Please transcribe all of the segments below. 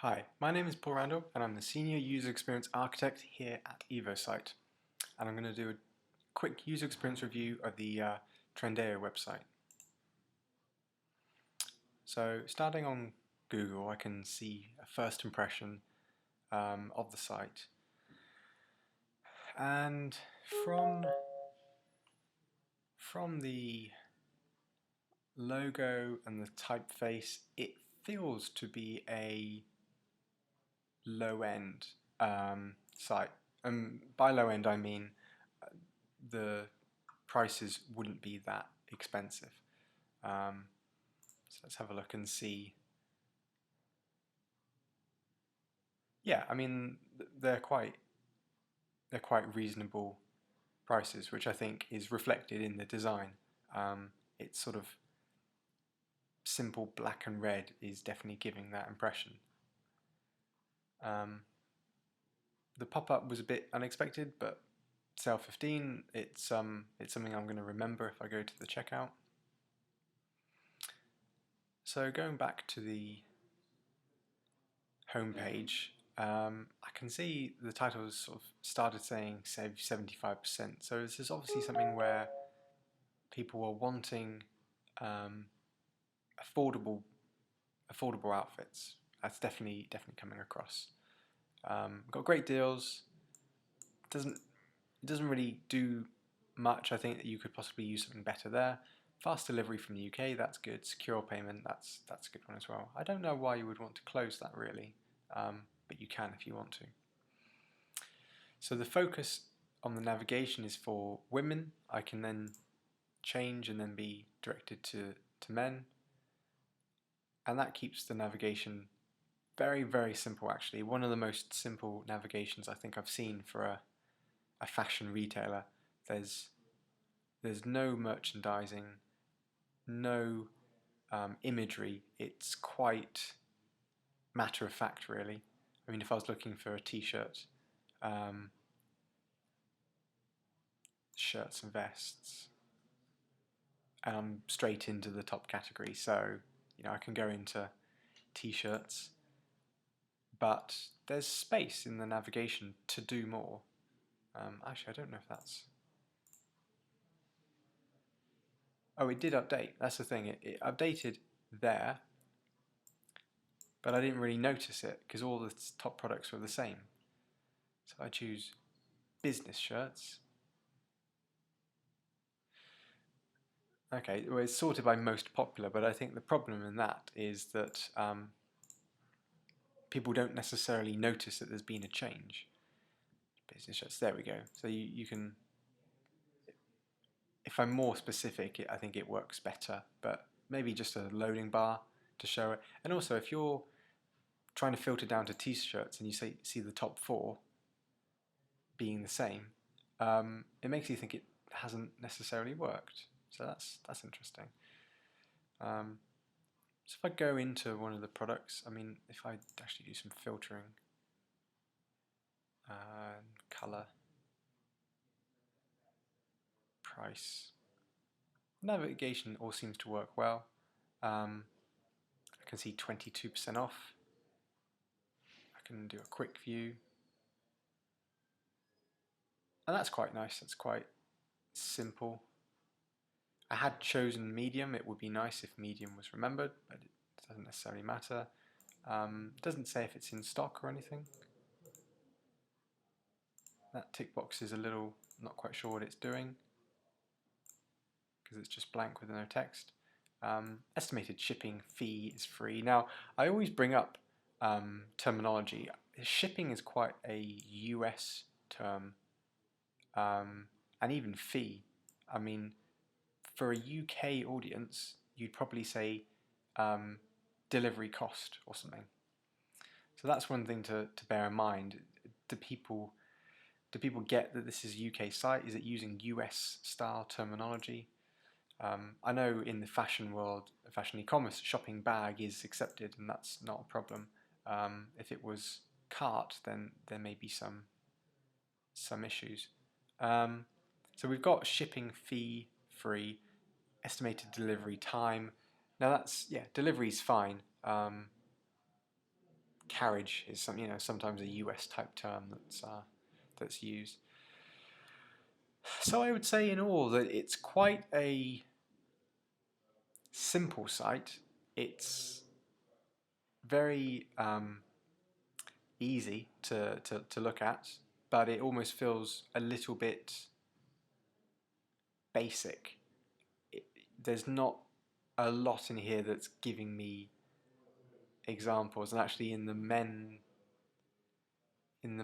Hi, my name is Paul Randall and I'm the Senior User Experience Architect here at EvoSite. And I'm going to do a quick user experience review of the Trendeo website. So starting on Google, I can see a first impression of the site. And from the logo and the typeface, it feels to be a low-end site. And by low-end, I mean the prices wouldn't be that expensive. So let's have a look and see. Yeah, I mean they're quite reasonable prices, which I think is reflected in the design. It's sort of simple black and red is definitely giving that impression. The pop-up was a bit unexpected, but sale 15, it's something I'm going to remember if I go to the checkout. So going back to the home page, I can see the title has sort of started saying save 75%. So this is obviously something where people are wanting affordable outfits. That's definitely coming across. Got great deals. It doesn't really do much. I think that you could possibly use something better there. Fast delivery from the UK, that's good. Secure payment, that's a good one as well. I don't know why you would want to close that really, but you can if you want to. So the focus on the navigation is for women. I can then change and then be directed to men. And that keeps the navigation very simple actually. One of the most simple navigations I think I've seen for a fashion retailer. There's no merchandising, no imagery. It's quite matter of fact really. I mean, if I was looking for a t-shirt, shirts and vests, and I'm straight into the top category, so I can go into t-shirts, but there's space in the navigation to do more. Actually, I don't know if that's... Oh, it did update. That's the thing. It updated there, but I didn't really notice it because all the top products were the same. So I choose business shirts. Okay, well, it's sorted by most popular, but I think the problem in that is that people don't necessarily notice that there's been a change. Business shirts, there we go. So you can, if I'm more specific, I think it works better, but maybe just a loading bar to show it. And also, if you're trying to filter down to t-shirts and you see the top 4 being the same, it makes you think it hasn't necessarily worked. So that's interesting. So if I go into one of the products, I mean, if I actually do some filtering, color, price, navigation all seems to work well. I can see 22% off. I can do a quick view. And that's quite nice, that's quite simple. I had chosen medium. It would be nice if medium was remembered, but it doesn't necessarily matter. It doesn't say if it's in stock or anything. That tick box is a little, not quite sure what it's doing because it's just blank with no text. Estimated shipping fee is free. Now, I always bring up terminology. Shipping is quite a US term, and even fee. I mean, for a UK audience, you'd probably say delivery cost or something. So that's one thing to bear in mind. Do people get that this is a UK site? Is it using US style terminology? I know in the fashion world, fashion e-commerce, shopping bag is accepted and that's not a problem. If it was cart, then there may be some issues. So we've got shipping fee free, estimated delivery time. Now that's, yeah, delivery is fine. carriage is sometimes a US type term that's used. So I would say in all that it's quite a simple site. It's very easy to look at, but it almost feels a little bit basic. There's not a lot in here that's giving me examples, and actually in the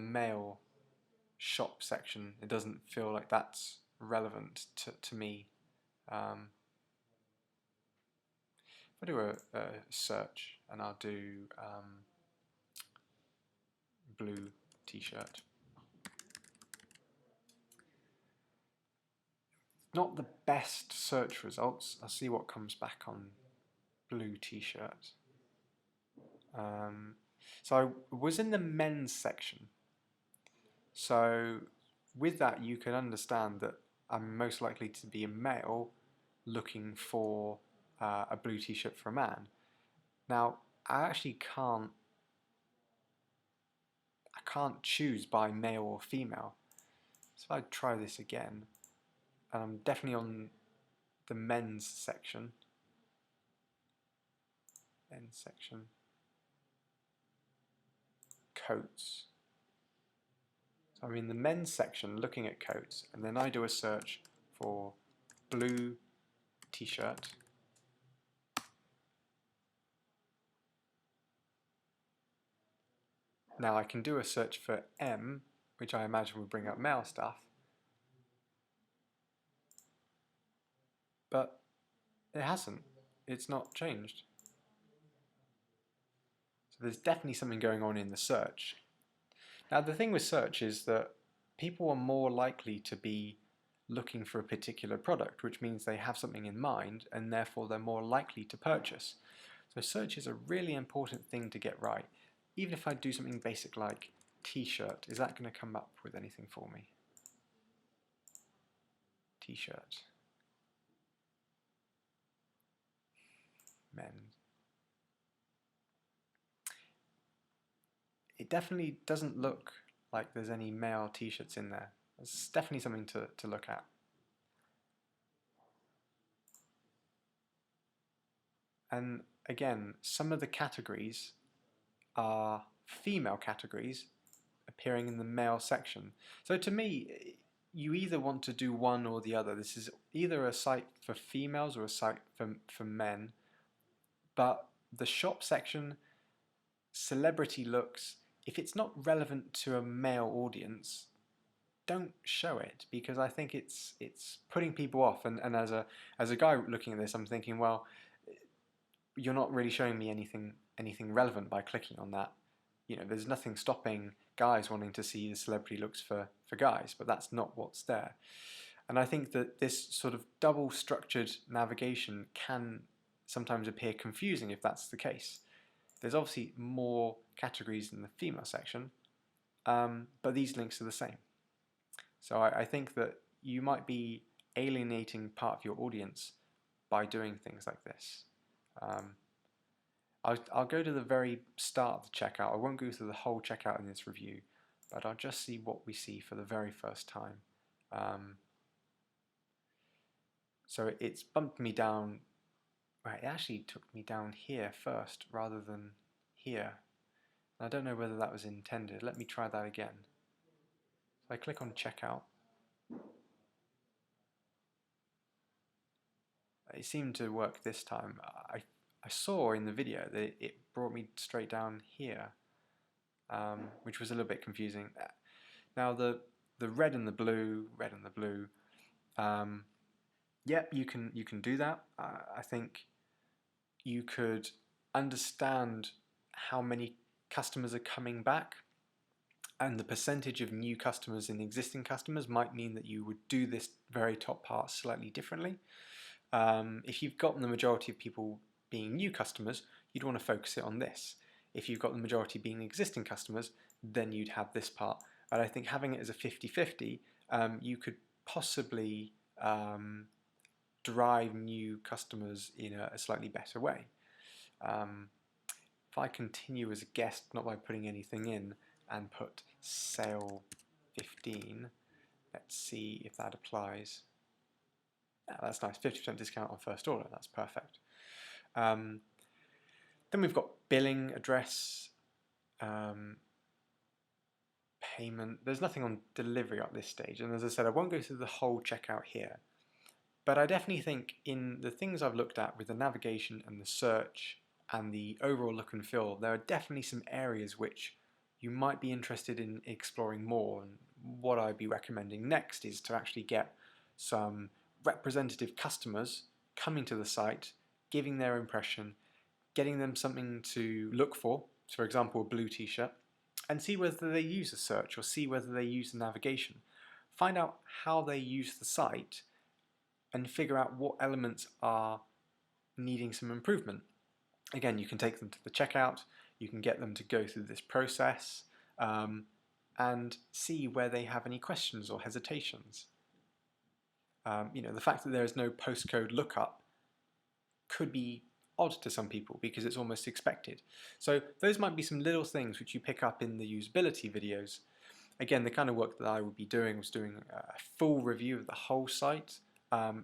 male shop section, it doesn't feel like that's relevant to me. If I do a search and I'll do blue t-shirt, not the best search results. I'll see what comes back on blue t-shirt. So I was in the men's section. So with that, you can understand that I'm most likely to be a male looking for a blue t-shirt for a man. Now, I actually can't choose by male or female. So if I try this again, and I'm definitely on the men's section. Coats. So I'm in the men's section looking at coats, and then I do a search for blue t-shirt. Now I can do a search for M, which I imagine would bring up male stuff, but it hasn't. It's not changed. So there's definitely something going on in the search. Now the thing with search is that people are more likely to be looking for a particular product, which means they have something in mind and therefore they're more likely to purchase. So search is a really important thing to get right. Even if I do something basic like t-shirt, is that going to come up with anything for me? T-shirt. Men. It definitely doesn't look like there's any male t-shirts in there. It's definitely something to look at. And again, some of the categories are female categories appearing in the male section. So to me, you either want to do one or the other. This is either a site for females or a site for men. But the shop section, celebrity looks, if it's not relevant to a male audience, don't show it, because I think it's putting people off. And as a guy looking at this, I'm thinking, well, you're not really showing me anything relevant by clicking on that. There's nothing stopping guys wanting to see the celebrity looks for guys, but that's not what's there. And I think that this sort of double structured navigation can sometimes appear confusing if that's the case. There's obviously more categories in the female section, but these links are the same. So I think that you might be alienating part of your audience by doing things like this. I'll go to the very start of the checkout. I won't go through the whole checkout in this review, but I'll just see what we see for the very first time. So it's bumped me down. Well, it actually took me down here first rather than here. I don't know whether that was intended. Let me try that again. So I click on checkout. It seemed to work this time. I saw in the video that it brought me straight down here, which was a little bit confusing. Now the red and the blue, yep, you can do that. I think you could understand how many customers are coming back, and the percentage of new customers in existing customers might mean that you would do this very top part slightly differently. If you've got the majority of people being new customers, you'd want to focus it on this. If you've got the majority being existing customers, then you'd have this part. And I think having it as a 50-50, you could possibly drive new customers in a slightly better way. If I continue as a guest, not by putting anything in, and put sale 15, let's see if that applies. Yeah, that's nice, 50% discount on first order, that's perfect. Then we've got billing address, payment. There's nothing on delivery at this stage, and as I said, I won't go through the whole checkout here, but I definitely think in the things I've looked at with the navigation and the search and the overall look and feel, there are definitely some areas which you might be interested in exploring more. And what I'd be recommending next is to actually get some representative customers coming to the site, giving their impression, getting them something to look for example a blue t-shirt, and see whether they use the search or see whether they use the navigation. Find out how they use the site and figure out what elements are needing some improvement. Again, you can take them to the checkout, you can get them to go through this process, and see where they have any questions or hesitations. The fact that there is no postcode lookup could be odd to some people because it's almost expected. So those might be some little things which you pick up in the usability videos. Again, the kind of work that I would be doing was doing a full review of the whole site,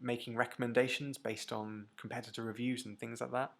making recommendations based on competitor reviews and things like that.